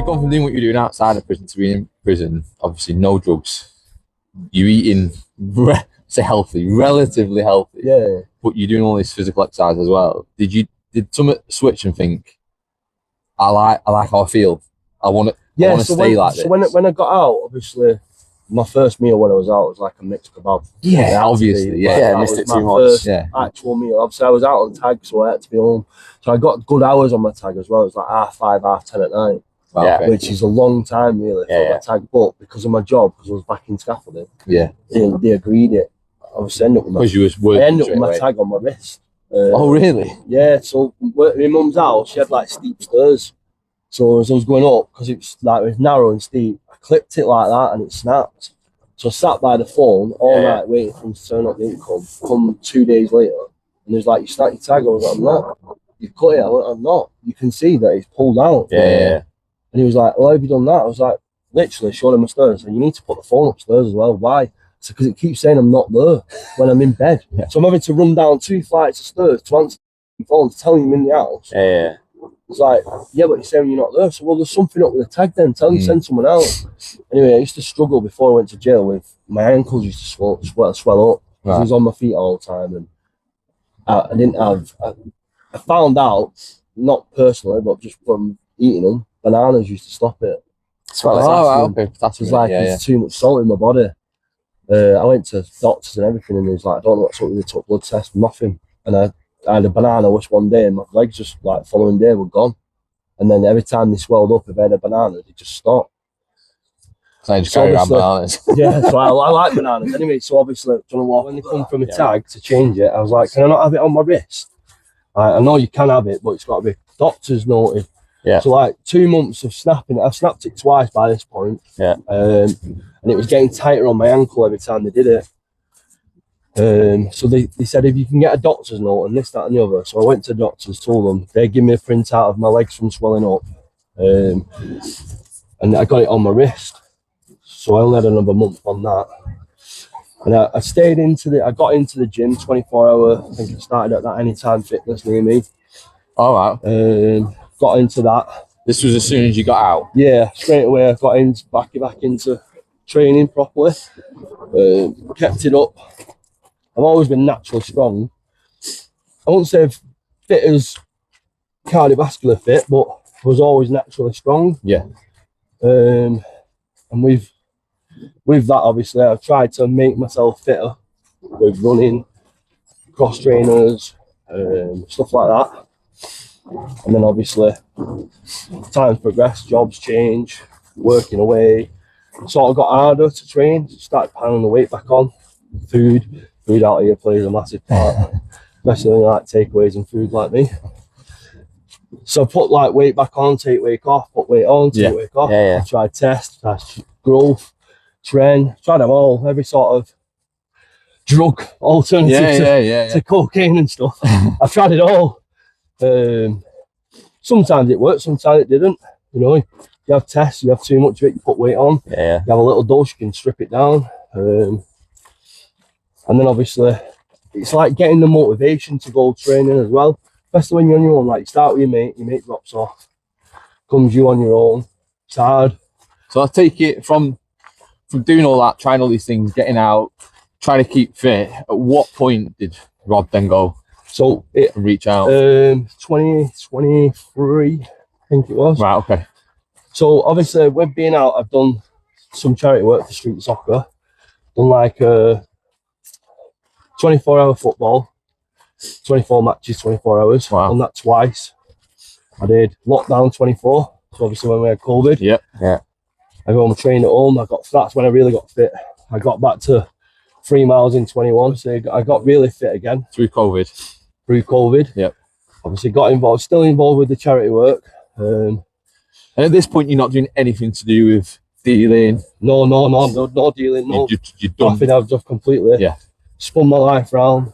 gone from doing what you're doing outside of prison to being in prison. Obviously, no drugs. You're eating, say healthy, relatively healthy. Yeah. But you're doing all this physical exercise as well. Did someone switch and think, I like how I feel. I want to stay like this. So when I got out, obviously, my first meal when I was out was like a mixed kebab. Yeah, obviously. Yeah, I missed it too much. First actual meal. Obviously, I was out on tag, so I had to be home. So I got good hours on my tag as well. It was like 5:30, 10:30 at night. Okay. Which is a long time really for my tag, but because of my job, because I was back in scaffolding, they agreed it. I was ending up with my tag on my wrist. Oh really? Yeah. So my mum's house, she had like steep stairs. So as I was going up, because it was narrow and steep, I clipped it like that and it snapped. So I sat by the phone all night waiting for him to turn up the income. Come 2 days later, and he was like, "You snapped your tag." I was like, "I'm not." "You cut it." I went, "I'm not." You can see that it's pulled out. Yeah. And he was like, "Well, have you done that?" I was like, literally showing him upstairs. So you need to put the phone upstairs as well. Why? So because it keeps saying I'm not there when I'm in bed. So I'm having to run down 2 flights of stairs to answer the phone to tell him in the house. It's like, yeah, but you're saying you're not there. So, well, there's something up with the tag then. Tell him to send someone else. Anyway, I used to struggle before I went to jail with my ankles used to swell up. I was on my feet all the time. And I didn't have, I found out, not personally, but just from eating them, bananas used to stop it. Okay. It was like there's too much salt in my body. I went to doctors and everything, and he was like, "I don't know what's up with the took blood test, nothing." And I had a banana which one day, and my legs just like following day were gone. And then every time they swelled up, if I had a banana, they just stopped. So I just carry around bananas. Yeah, so I like bananas. Anyway, so obviously, do you know what? When they come from a tag to change it, I was like, "Can I not have it on my wrist?" I know you can have it, but it's got to be doctor's noted. So like 2 months of snapping it. I've snapped it twice by this point. And it was getting tighter on my ankle every time they did it. So they said, if you can get a doctor's note and this, that and the other. So I went to the doctors, told them, they give me a printout of my legs from swelling up. And I got it on my wrist. So I only had another month on that. And I got into the gym 24 hour. I think I started at that Anytime Fitness near me. Oh wow. Got into that. This was as soon as you got out? Yeah, straight away I got back into training properly. Kept it up. I've always been naturally strong. I won't say fit as cardiovascular fit, but I was always naturally strong. Yeah. And with that, obviously, I've tried to make myself fitter with running, cross trainers, stuff like that. And then obviously, times progress, jobs change, working away. Sort of got harder to train, started piling the weight back on. Food out here plays a massive part, especially when you like takeaways and food like me. So put like weight back on, take weight off, put weight on, take weight off. I tried test, growth, train, tried them all, every sort of drug alternative to cocaine and stuff. I've tried it all. Sometimes it worked, sometimes it didn't. You know, you have tests, you have too much of it, you put weight on. You have a little dose, you can strip it down. And then obviously, it's like getting the motivation to go training as well. Especially when you're on your own, like you start with your mate drops off, comes you on your own, it's hard. So I take it from doing all that, trying all these things, getting out, trying to keep fit, at what point did Rob then go? So it reach out 2023, I think it was. Right, okay. So obviously with being out, I've done some charity work for street soccer. Done like 24-hour football, 24 matches, 24 hours. Wow. Done that twice. I did lockdown 24. So obviously when we had COVID. Yeah. Everyone trained at home. That's when I really got fit. I got back to 3 miles in 21. So I got really fit again. Through COVID. Yep. Obviously got involved, still involved with the charity work. And at this point, you're not doing anything to do with dealing? No dealing, no. You're done. Nothing, I've just completely spun my life around.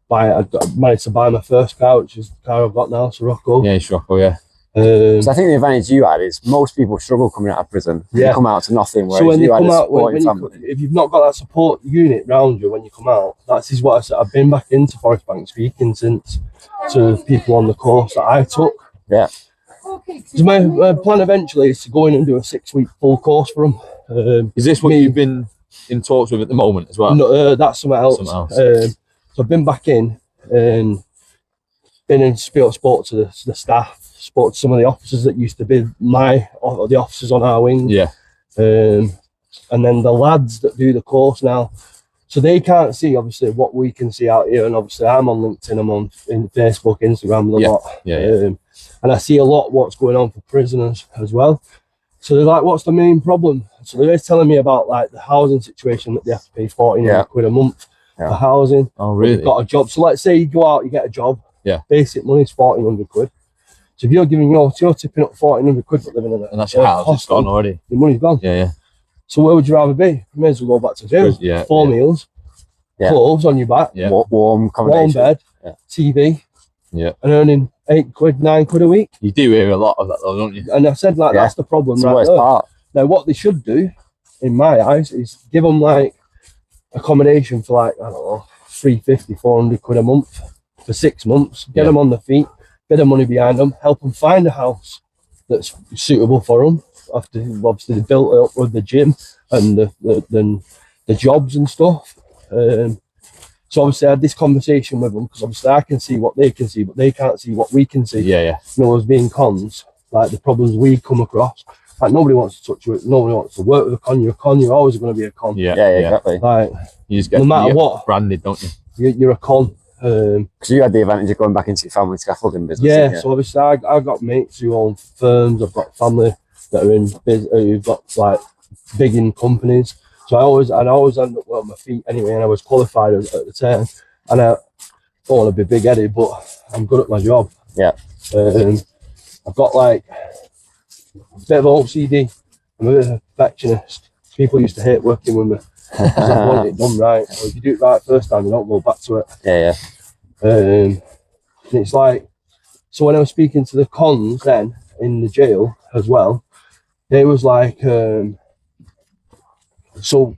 I managed to buy my first car, which is the car I've got now, Sirocco. Yeah, Sirocco, yeah. So I think the advantage you had is most people struggle coming out of prison. You come out to nothing, whereas so when you come had a out, supporting family. if you've not got that support unit round you when you come out, that is what I said. I've been back into Forest Bank speaking to people on the course that I took. Yeah. So my plan eventually is to go in and do a 6-week full course for them. Is this what you've been in talks with at the moment as well? No, that's something else. So I've been back in and spoke to the staff, spoke to some of the officers that used to be the officers on our wing. Yeah. And then the lads that do the course now, so they can't see obviously what we can see out here. And obviously I'm on LinkedIn, I'm on Facebook, Instagram, a lot. Yeah. And I see a lot what's going on for prisoners as well. So they're like, what's the main problem? So they're telling me about like the housing situation, that they have to pay 1,400 quid a month for housing. Oh, really? They've got a job. So let's say you go out, you get a job. Yeah. Basic money is 1,400 quid. So if you're giving so you're tipping up 1,400 quid for living in it. And that's your house, it's gone already. Your money's gone. Yeah. So where would you rather be? You may as well go back to jail. Yeah. 4 meals, clothes on your back, warm bed, TV, and earning 8 quid, 9 quid a week. You do hear a lot of that though, don't you? And I said that's the problem right there. Part. Now what they should do, in my eyes, is give them like accommodation for like, I don't know, 350, 400 quid a month for 6 months. Get them on their feet, bit of money behind them, help them find a house that's suitable for them. After obviously they built it up with the gym and the jobs and stuff. So obviously I had this conversation with them because obviously I can see what they can see, but they can't see what we can see. Yeah. You know, as being cons, like the problems we come across. Like nobody wants to touch you, nobody wants to work with a con. You're a con, you're always going to be a con. Yeah, exactly. Like you just get, no matter what, branded, don't you? You're a con. Because you had the advantage of going back into your family scaffolding business. Yeah, so obviously I got mates who own firms, I've got family that are in who've got like big in companies. So I always end up on my feet anyway, and I was qualified at the time. And I don't want to be big headed, but I'm good at my job. Yeah. I've got like a bit of OCD. I'm a bit of a perfectionist. People used to hate working with me. I want it done right. So if you do it right first time, you don't go back to it. Yeah. And it's like, so when I was speaking to the cons then in the jail as well, they was like, so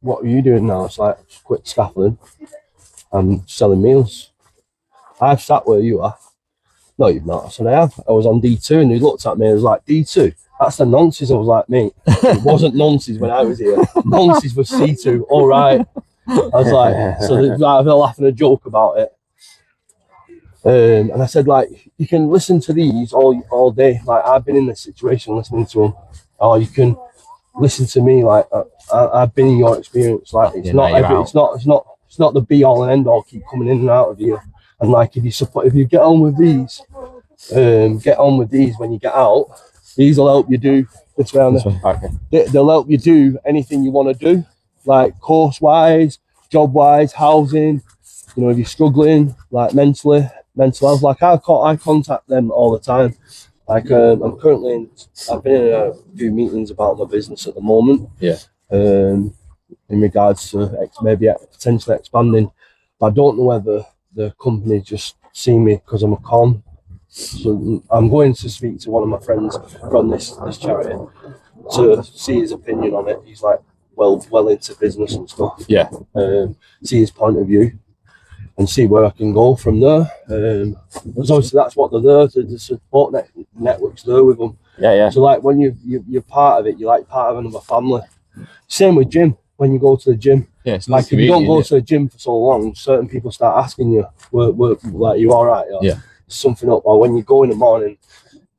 what are you doing now? It's like, quit scaffolding. I'm selling meals. I've sat where you are. No, you've not. I said, I have. I was on D2 and they looked at me and was like, D2? That's the nonsense. I was like, mate, it wasn't nonsense when I was here. Nonsense was C2. All right. I was like, so they're laughing a joke about it. And I said, like, you can listen to these all day. Like, I've been in this situation listening to them. Or you can listen to me. Like, I've been in your experience. Like, it's not the be all and end all. Keep coming in and out of you. And like, if you get on with these, when you get out. These will help you do this round. Okay. They'll help you do anything you want to do, like course wise, job wise, housing. You know, if you're struggling, like mental health. Like I contact them all the time. Like I've been in a few meetings about my business at the moment. Yeah. In regards to maybe potentially expanding, but I don't know whether the company just see me because I'm a con. So I'm going to speak to one of my friends from this charity to see his opinion on it. He's like well into business and stuff. Yeah. See his point of view and see where I can go from there. Because obviously that's what they're there to, the support network's there with them. Yeah. So like when you're part of it, you're like part of another family. Same with gym. When you go to the gym, like if you don't go to the gym for so long, certain people start asking you, like, you all right? Yeah. Something up. Or when you go in the morning,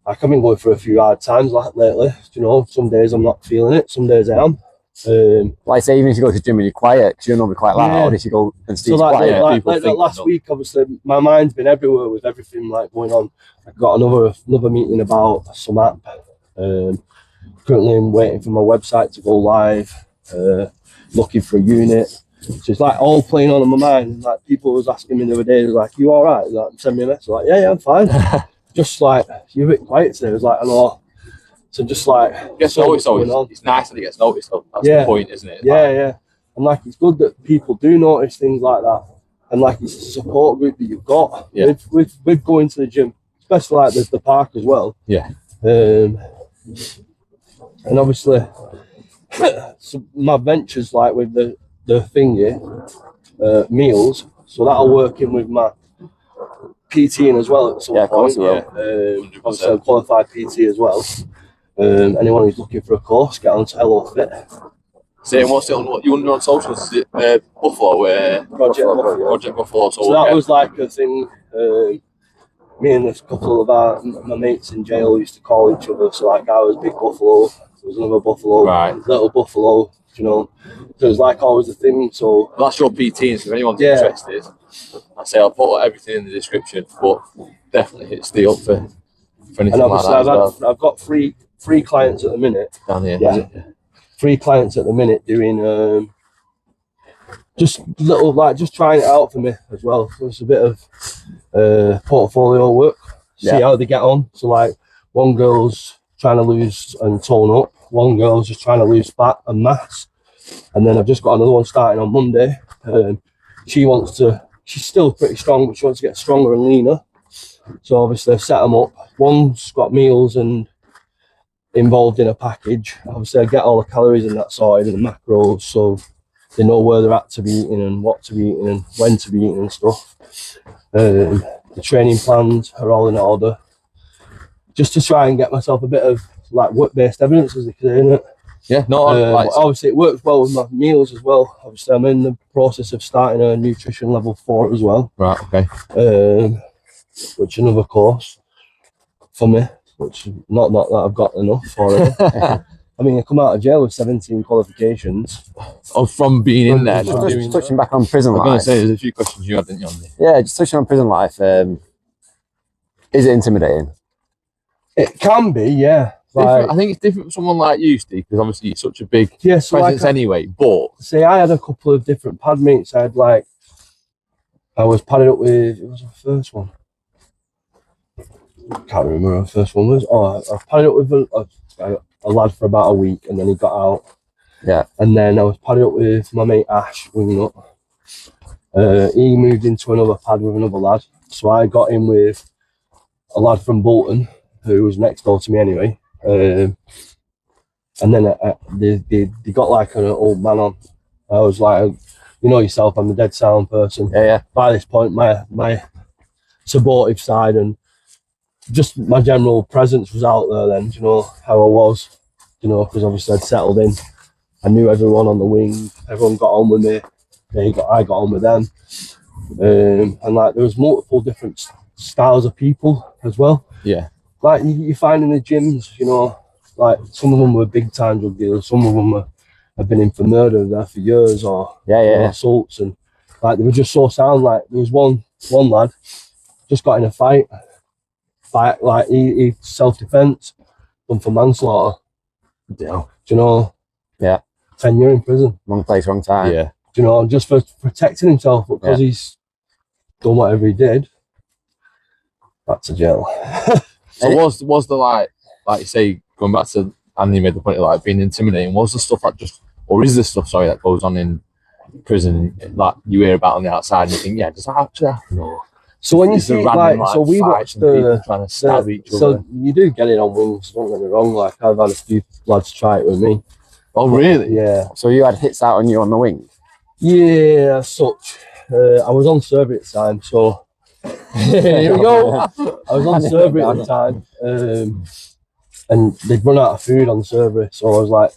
like I've been going through a few hard times like lately. You know, some days I'm not feeling it, some days I am. Like say, even if you go to the gym and you're quiet, because you're normally quite loud, if you go and speak quiet. Like last week, obviously, my mind's been everywhere with everything like going on. I got another meeting about some app. Currently, I'm waiting for my website to go live. Looking for a unit. So it's like all playing on in my mind. And like people was asking me the other day, they was like, "You all right?" Like, send me a message. Like, yeah, I'm fine. Just like you're a bit quiet today. It was like, I know. So just like gets noticed. It's nice that it gets noticed. Though. That's the point, isn't it? Yeah. And like it's good that people do notice things like that. And like it's a support group that you've got. Yeah. With going to the gym, especially like there's the park as well. Yeah. And obviously. So my ventures like with the thingy meals, so that'll work in with my PTing as well at some of course point. you will. Obviously, I'm qualified PT as well. Anyone who's looking for a course, get on to Hello Fit. Saying what's it on? What you under on socials? Is it Buffalo? Project Buffalo. So that was like a thing. Me and a couple of my mates in jail used to call each other. So like I was Big Buffalo, there was another Buffalo, right. Little Buffalo. You know, so it was like always a thing. So that's your PT. So if anyone's interested, I say I'll put everything in the description. But definitely hit Ste up for anything and like that. I've got three clients at the minute. Down here. Yeah. 3 clients at the minute doing just little just trying it out for me as well. So it's a bit of portfolio work. See how they get on. So like one girl's trying to lose and tone up. One girl's just trying to lose fat and mass. And then I've just got another one starting on Monday. She's still pretty strong, but she wants to get stronger and leaner. So obviously I've set them up. One's got meals and involved in a package. Obviously I get all the calories and that sorted and the macros, so they know where they're at to be eating and what to be eating and when to be eating and stuff. The training plans are all in order. Just to try and get myself a bit of like work-based evidence, as they say, innit? Yeah, no, obviously it works well with my meals as well. Obviously I'm in the process of starting a nutrition level 4 as well. Right, okay. Which is another course for me, which not that I've got enough for it. I mean, I come out of jail with 17 qualifications. Oh, from being in there. Just touching back on prison life. I was going to say, there's a few questions you had, didn't you, on this? Yeah, just touching on prison life. Is it intimidating? It can be, yeah. I think it's different for someone like you, Steve, because obviously you're such a big presence anyway. But see, I had a couple of different pad mates. I was padded up with. It was the first one. I can't remember what the first one was. I padded up with a lad for about a week, and then he got out. Yeah. And then I was padded up with my mate Ash, winging up. He moved into another pad with another lad, so I got in with a lad from Bolton who was next door to me anyway. And then they got like an old man on. I was like, you know yourself, I'm a dead silent person. Yeah. By this point, my supportive side and just my general presence was out there then, you know, how I was, you know, because obviously I'd settled in. I knew everyone on the wing, everyone got on with me, I got on with them. And like there was multiple different styles of people as well. Yeah. Like you find in the gyms, you know, like some of them were big time drug dealers, some of them have been in for murder there for years or assaults, and like they were just so sound. Like there was one lad just got in a fight like he self-defense, done for manslaughter. Yeah. Do you know? Yeah. 10 years in prison. Wrong place, wrong time. Yeah. Do you know, just for protecting himself, but because he's done whatever he did, back to jail. So was the like you say, going back to Andy made the point of like being intimidating, was the stuff that that goes on in prison like you hear about on the outside and you think, yeah, does that actually happen? Or so when you see so we watched the trying to stab each other. So you do get it on wings, don't get me wrong, like I've had a few lads try it with me. Oh really? Yeah. So you had hits out on you on the wing? Yeah, such. I was on survey at the time, so here we go. I was on survey at the time, and they'd run out of food on the survey, so I was like,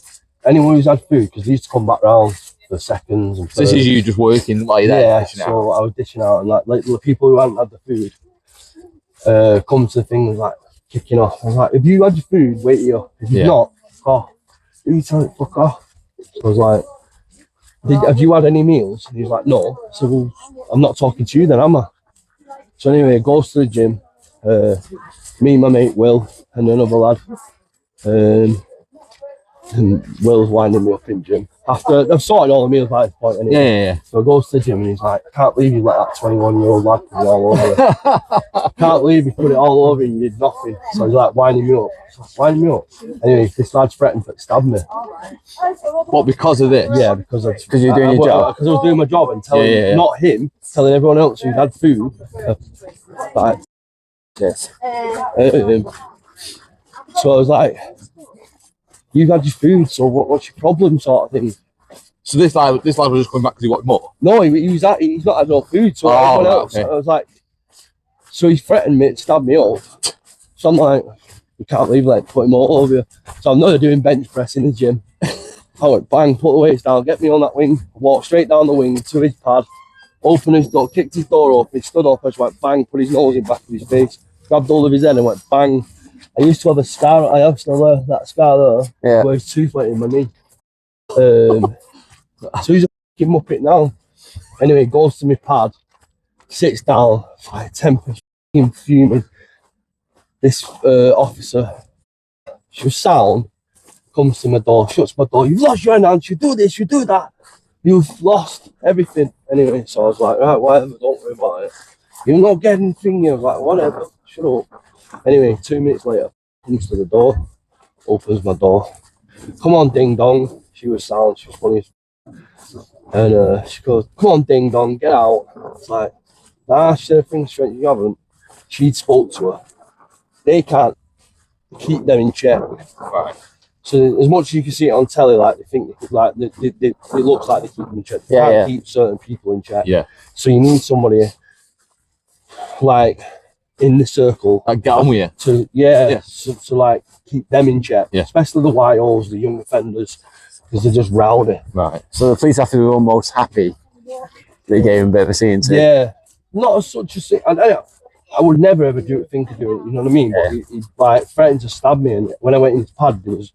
anyone who's had food, because they used to come back round for seconds and so this is you just working like that? Yeah, so I was dishing out, and like the people who hadn't had the food come to the thing and like kicking off. I was like, if you had your food, wait here. If you've not, fuck off. Who you telling fuck off? So I was like, have you had any meals? And he was like, no. So well, I'm not talking to you then, am I? So anyway, goes to the gym. Me, my mate Will, and another lad. And Will's winding me up in gym. After I've sorted all the meals by this point anyway. Yeah. So I goes to the gym and he's like, I can't believe you let that 21-year-old lad put it all over you. Can't believe you put it all over you, you did nothing. So he's like winding me up. Winding me up. Anyway, this lad's threatened to stab me. What, because of this? Yeah, because you're doing your job. Because I was doing my job and telling not him, telling everyone else who'd had food. Like, so I was like, you've had your food, so what's your problem, sort of thing. So this lad was just coming back because he wanted more? No, he's not had no food, so everyone else. Okay. I was like, So he threatened me to stab me up. So I'm like, you can't believe like put him all over you. So I'm not doing bench press in the gym. I went bang, put the weights down, get me on that wing, walked straight down the wing to his pad, opened his door, kicked his door open, he stood up, I just went bang, put his nose in back of his face, grabbed hold of his head and went bang. I used to have a scar, I have still that scar there, where his tooth went in my knee. So he's a fucking muppet now. Anyway, goes to my pad, sits down, like temper fuming. This officer, she was sound, comes to my door, shuts my door. You've lost your hands, you do this, you do that. You've lost everything. Anyway, so I was like, right, whatever, don't worry about it. You're not getting anything. I was like, whatever, shut up. Anyway, 2 minutes later, comes to the door, opens my door. Come on, ding dong. She was sound, she was funny. And she goes, come on, ding dong, get out. It's like, nah, she said a thing straight, you haven't. She'd spoke to her. They can't keep them in check. Right. So as much as you can see it on telly, like they think, like it looks like they keep them in check. They can't keep certain people in check. Yeah. So you need somebody like in the circle. Like get on with you. To like keep them in check. Yeah. Especially the YOs, the young offenders, because they're just rowdy. Right. So the police have to be almost happy that you gave him a bit of a scene to. Yeah. Not as such a I would never ever think of doing it, you know what I mean? Yeah. But he like threatened to stab me, and when I went in his pad, he was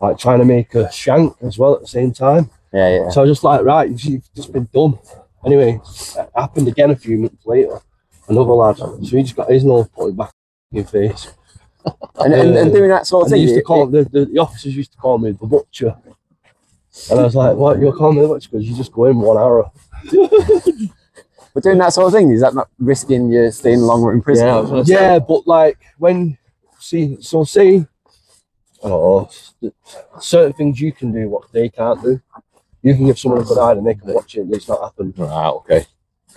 like trying to make a shank as well at the same time. Yeah. So I was just like, right, you've just been done. Anyway, it happened again a few months later. Another lad, so he just got his nose put back in your face. and doing that sort of thing. Used to call, the officers used to call me the butcher. And I was like, what, you're calling me the butcher? Because you just go in 1 hour. But doing that sort of thing, is that not risking you staying longer in prison? Yeah, but like say, certain things you can do what they can't do. You can give someone a good eye and they can watch it and it's not happened. Right, okay.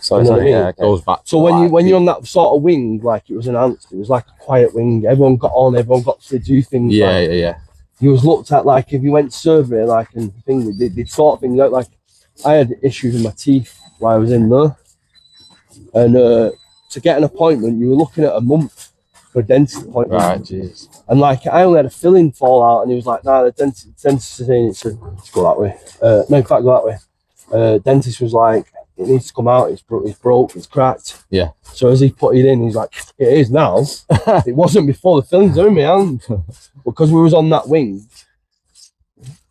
So you know what I mean? Goes back. So when you're on that sort of wing, like it was enhanced, it was like a quiet wing. Everyone got on, everyone got to do things. Yeah. You was looked at like if you went survey, like and thing, they sort of things out. Like I had issues with my teeth while I was in there. And to get an appointment, you were looking at a month for a dentist appointment. Right, jeez. And like, I only had a filling fall out, and he was like, "Nah, the dentist is saying it's go that way. No, in fact, go that way." Dentist was like, "It needs to come out. It's broke. It's cracked." Yeah. So as he put it in, he's like, "It is now." It wasn't before the filling's in my hand. Because we was on that wing,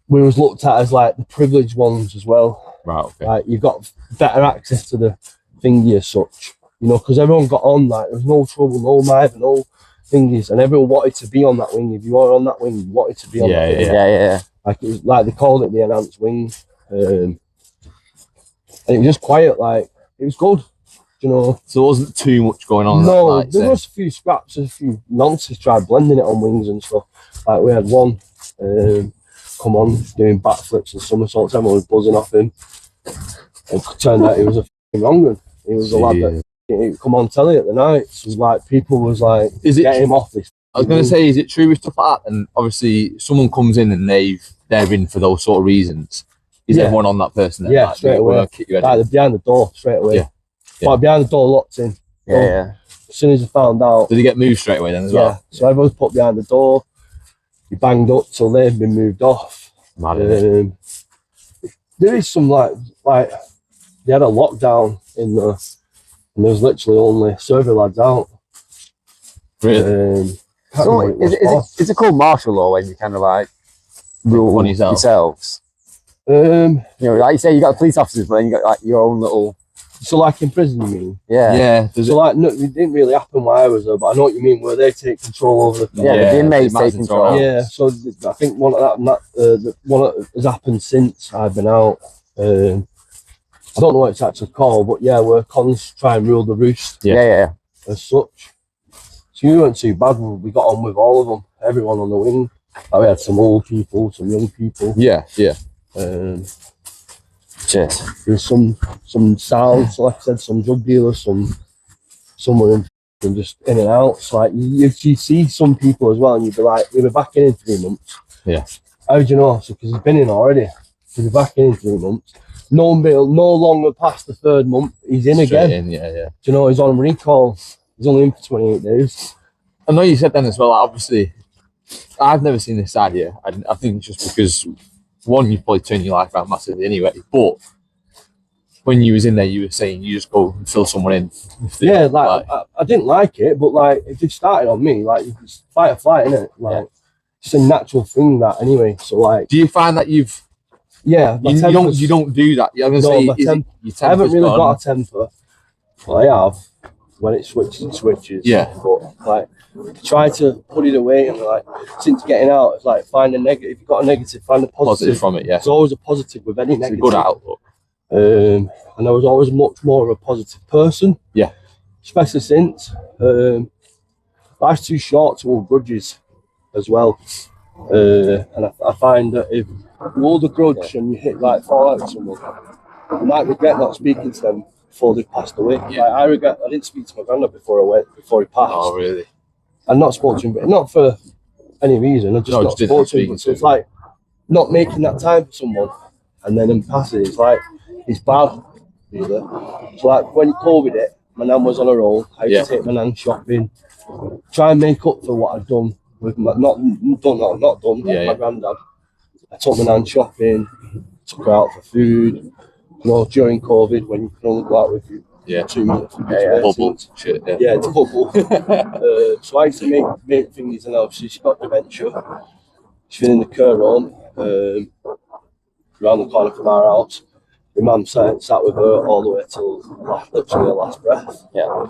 we was looked at as like the privileged ones as well. Right. Okay. Like you've got better access to the thingy as such, you know, because everyone got on, like there was no trouble, no knife, no thingies, and everyone wanted to be on that wing. If you were on that wing, you wanted to be on that wing. Yeah. Like it was like they called it the enhanced wing, and it was just quiet. Like it was good, you know. So there wasn't too much going on. No, there was a few scraps, a few nonsense. Tried blending it on wings and stuff. Like we had one come on doing backflips and somersaults. Everyone was buzzing off him. It turned out he was a wrong one. He was a lad that he'd come on telly at the night. So like people was like, get him off this. I was going to say, is it true with stuff like that? And obviously, someone comes in and they're in for those sort of reasons. Is everyone on that person? Yeah, like, straight away. Like they're behind the door straight away. Yeah. Like behind the door, locked in. Yeah. As soon as I found out. Did he get moved straight away then as well? Yeah. So everyone's put behind the door. He banged up till they've been moved off. There is some like they had a lockdown in there, and there was literally only survey lads out. Really? So is it called martial law when you kind of like rule on yourselves? You know, like you say, you got police officers, but then you got like your own little. So like in prison, you mean? Yeah. So like, no, it didn't really happen while I was there, but I know what you mean, where they take control over the. The inmates take control. Yeah. So I think one of that has happened since I've been out. I don't know what it's actually called, but yeah, where cons try and rule the roost. Yeah. As such. So you weren't too bad. We got on with all of them, everyone on the wing. Like we had some old people, some young people. Yeah. There's some sounds, like I said, some drug dealers, some were in just in and out. So like you see some people as well, and you'd be like, "You'll be back in 3 months." Yeah. How do you know? So because he's been in already. He'll be back in 3 months. No longer past the 3rd month, he's in again. Yeah. Do you know, he's on recall. He's only in for 28 days. I know you said then as well, like, obviously, I've never seen this side here. I think just because, one, you've probably turned your life around massively anyway, but when you was in there, you were saying you just go and fill someone in. Yeah, like I didn't like it, but like if it started on me, like it's fight or flight, innit? Like it's a natural thing that anyway. So like, do you find that you don't do that? You're gonna say I haven't really got a temper, but I have. When it switches, it switches. Yeah. But like, try to put it away and like, since getting out, it's like find a negative. If you've got a negative, find a positive from it. Yeah. There's always a positive with any negative. It's a good outlook. And I was always much more of a positive person. Yeah. Especially since life's too short to hold grudges as well. And I find that if you hold a grudge and you hit like fall out with someone, you might regret not speaking to them before they passed away. Yeah. Like, I regret I didn't speak to my granddad before he passed. Oh really? And not spoke to him, but not for any reason. I just not spoke to him. So it's like not making that time for someone and then him passing. It's like it's bad, really. So like when COVID hit, my nan was on her own. I used to take my nan shopping, try and make up for what I'd done with my not done with my granddad. I took my nan shopping, took her out for food. You know, during COVID, when you can only go out with you 2 minutes. Bubble shit. Yeah, it's a bubble. So I used to make things, and obviously she's got dementia. She's been in the care home around the corner from our house. My mum sat with her all the way till literally her last breath. Yeah.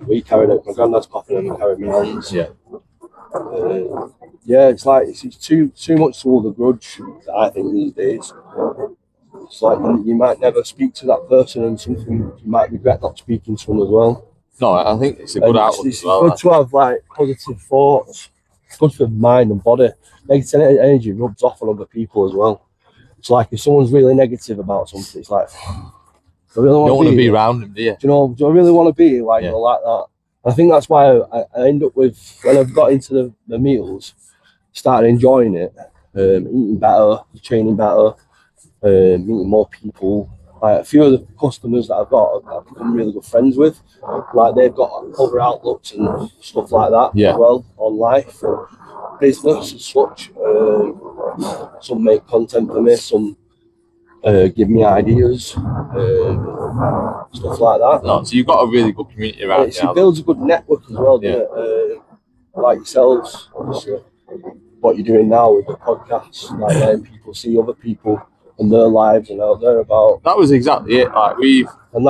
We carried it. My granddad's coughing and we carried my hands. Yeah. It's like it's too much to hold a grudge. I think these days. It's like you might never speak to that person, and something you might regret not speaking to them as well. No, I think it's a good outlook. It's good to have like positive thoughts. It's good for mind and body. Negative energy rubs off on other people as well. It's like if someone's really negative about something, it's like I really you don't want to be around them, do you? Do I really want to be like that? And I think that's why I end up with when I've got into the meals, started enjoying it, eating better, training better. Meeting more people. Like a few of the customers that I've got, I've become really good friends with. Like they've got other outlooks and stuff like that as well on life, and business and such. Some make content for me, some give me ideas, stuff like that. No, so you've got a really good community around you. It builds a good network as well, doesn't it? Like yourselves, obviously. What you're doing now with the podcast, like letting people see other people and their lives and how they're about. That was exactly it. Like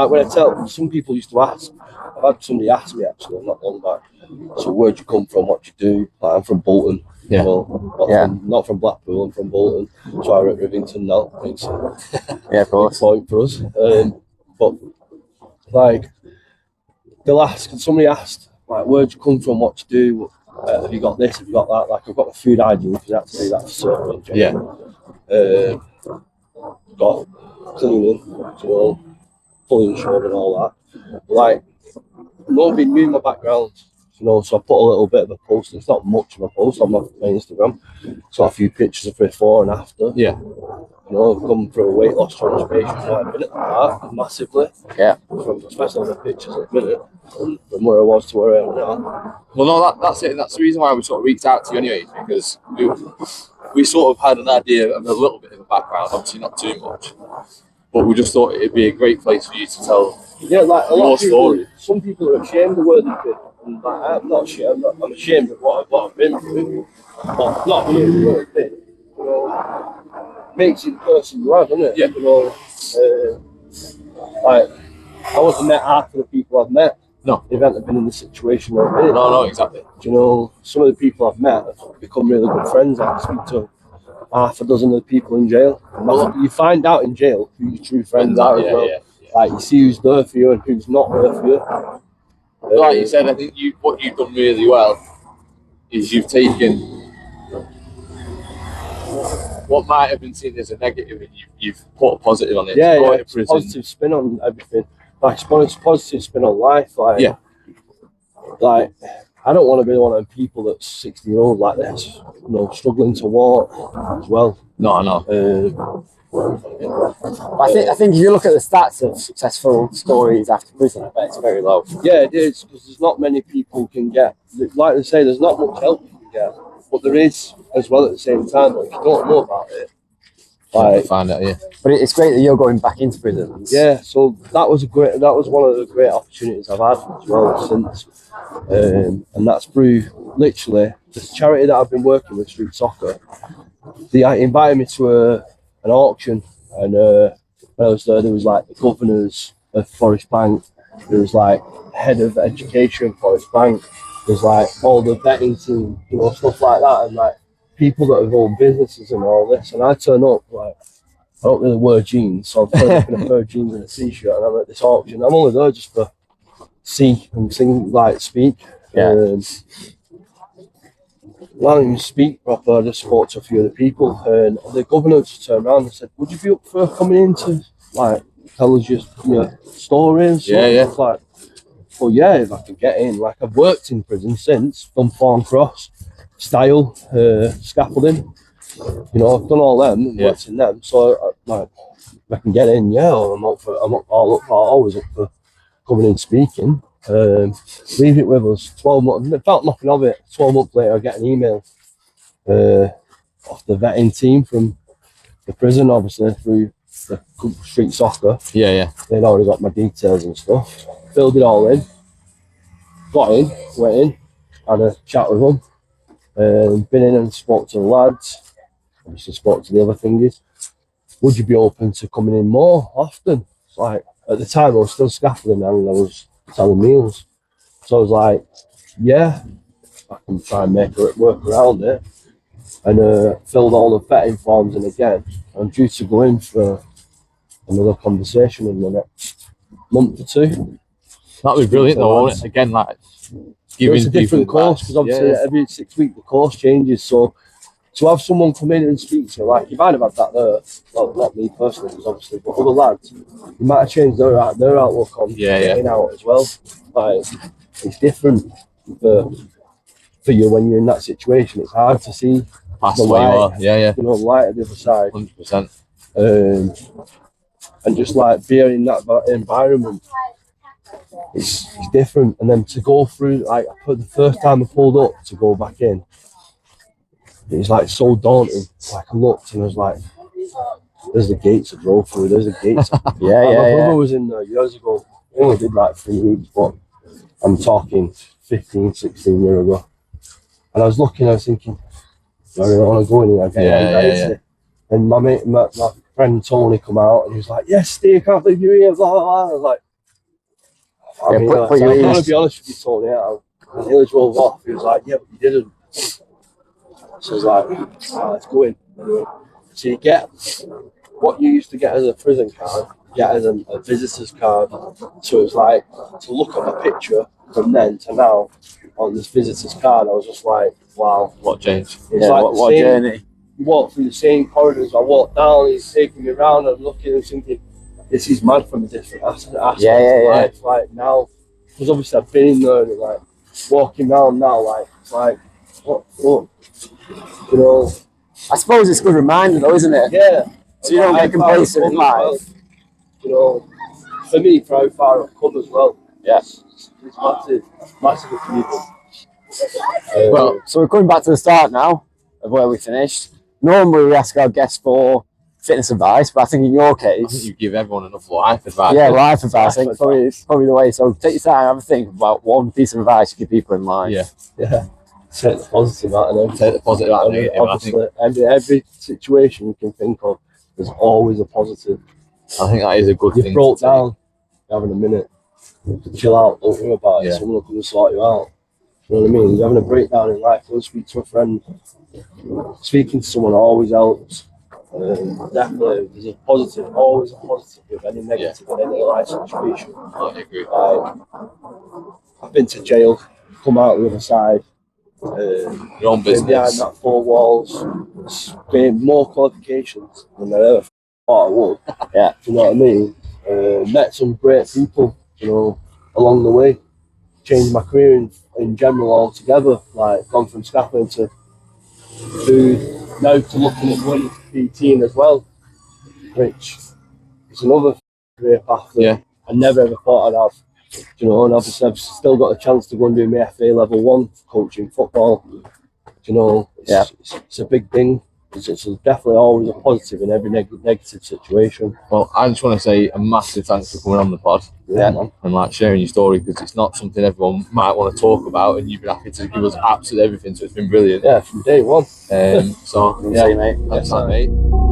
when I tell some people used to ask, I've had somebody ask me actually not long back. So where'd you come from? What you do? Like, I'm from Bolton. Yeah. Not from Blackpool. I'm from Bolton. So I wrote Rivington now. Of course. Point for us. But like somebody asked, like, where'd you come from? What you do? Have you got this? Have you got that? Like, I've got a food hygiene because I had to do that for certain. Yeah. Got cleaning as well, fully insured and all that. But like, nobody knew my background, so I put a little bit of a post. It's not much of a post on my Instagram. It's got a few pictures of before and after. Yeah. I've come through a weight loss transformation. I've been at that massively. Yeah. Especially on the pictures at the minute, from where I was to where I am now. Well, no, that's it. That's the reason why we sort of reached out to you anyway, because we sort of had an idea of a little bit of a background, obviously not too much, but we just thought it'd be a great place for you to tell like a lot of people, story. Some people are ashamed of where they've been, and like, I'm not ashamed. I'm ashamed of what I've been through, but not ashamed of where I've been. Makes you the person you are, doesn't it? Yeah. Like I wasn't met half of the people I've met. No. They haven't been in the situation where I'm in. No, exactly. Some of the people I've met have become really good friends. I speak to half a dozen of the people in jail. You find out in jail who your true friends are as well. Yeah. Like you see who's there for you and who's not there for you. Like you said, I think what you've done really well is you've taken what might have been seen as a negative and you've put a positive on it. It's a positive spin on everything. Like it's a positive spin on life. Like I don't want to be one of them people that's 60-year-old like this, struggling to walk as well. No, I know. I think if you look at the stats of successful stories after prison, I bet it's very low. Yeah, it is, because there's not many people can get. Like they say, there's not much help you can get, but there is as well at the same time. But if you don't know about it, like, find out, yeah. But it's great that you're going back into prisons. Yeah, so that was one of the great opportunities I've had as well since, and that's through literally this charity that I've been working with, Street Soccer. They invited me to an auction, and when I was there was like the governors of Forest Bank, there was like head of education Forest Bank, there's like all the vetting team, you know, stuff like that, and like people that have owned businesses and all this. And I turn up like, I don't really wear jeans, so I'm turning up in a pair of jeans and a t-shirt, and I'm at this auction. I'm only there just to see and sing, like speak. Yeah. Well, I didn't even speak proper. I just spoke to a few of the people, and the governor just turned around and said, "Would you be up for coming in to like tell us your story and stuff?" Yeah. Like, well, yeah, if I could get in. Like, I've worked in prison since, done Thorn Cross, style, scaffolding. You know, I've done all them and worked in them. So, like, if I can get in, yeah, I'm always up for coming in speaking. Leave it with us. 12 months. I felt nothing of it. 12 months later, I get an email off the vetting team from the prison, obviously through the Street Soccer. Yeah. They'd already got my details and stuff. Filled it all in. Got in, went in, had a chat with them. Been in and spoke to the lads. Obviously spoke to the other thingies. Would you be open to coming in more often? Like, at the time I was still scaffolding and I was selling meals. So I was like, yeah, I can try and make it work around it. And filled all the vetting forms in again. I'm due to go in for another conversation in the next month or two. That'd be brilliant though, won't it? Again, like giving it's a different course, because obviously every 6 weeks the course changes. So to have someone come in and speak to you, like if I'd have had that there, well, not me personally, because obviously, but other lads, you might have changed their outlook on getting out as well. Like, it's different for you when you're in that situation. It's hard to see past the light, you know, the light at the other side. 100%. And just like being in that environment, it's different. And then to go through, like, the first time I pulled up to go back in, it was like so daunting. Like, I looked and I was like, there's the gates I drove through, there's the gates. My brother was in there years ago. I only did like 3 weeks, but I'm talking 15, 16 years ago. And I was looking, I was thinking, I don't want to go in here again. And my friend Tony come out and he was like, yes, Steve, I can't believe you're here, blah, blah, blah. I was like, I'm going to be honest with you, Tony. I nearly drove off. He was like, yeah, but you didn't. So I was like, let's go in. So you get what you used to get as a prison card, you get as a visitor's card. So it was like, to look at my picture from then to now on this visitor's card, I was just like, wow. What changed? It's like what journey. You walk through the same corridors. I walk down, he's taking me around, and looking and thinking, this is mad from a different aspect of life. Like now, because obviously I've been in there and like walking around now, like it's like, what, you know. I suppose it's a good reminder though, isn't it? Yeah. So you don't get complacent in life. You know, for me, for how far I've come as well. Yes. It's massive achievement. Well, so we're coming back to the start now of where we finished. Normally we ask our guests for fitness advice, but I think in your case, I think you give everyone enough life advice. Yeah, life advice. I think probably the way. So take your time, have a think about one piece of advice you give people in life. Yeah. Take the positive out of them. Take the positive out of negative. Obviously, every situation you can think of, there's always a positive. I think that is a good thing. You broke down, you're having a minute. Chill out, don't worry about it. Someone will come and sort you out. You know what I mean? You're having a breakdown in life, go speak to a friend. Speaking to someone always helps. Definitely, there's a positive, always a positive with any negative in any life situation. I agree. I've been to jail, come out the other side. Your own business. Behind that four walls, gained more qualifications than I ever thought I would. Yeah. Do you know what I mean? Met some great people, you know, along the way. Changed my career in general altogether. Like, gone from scaffolding to food, now to looking at going into PT as well. which is another career path that I never ever thought I'd have. You know, and obviously I've still got a chance to go and do my FA level 1 coaching football. You know, it's a big thing. It's definitely always a positive in every negative situation. Well, I just want to say a massive thanks for coming on the pod, Man. and like sharing your story, because it's not something everyone might want to talk about, and you've been happy to give us absolutely everything. So it's been brilliant. Yeah, from day one. So yeah, mate. thanks, mate.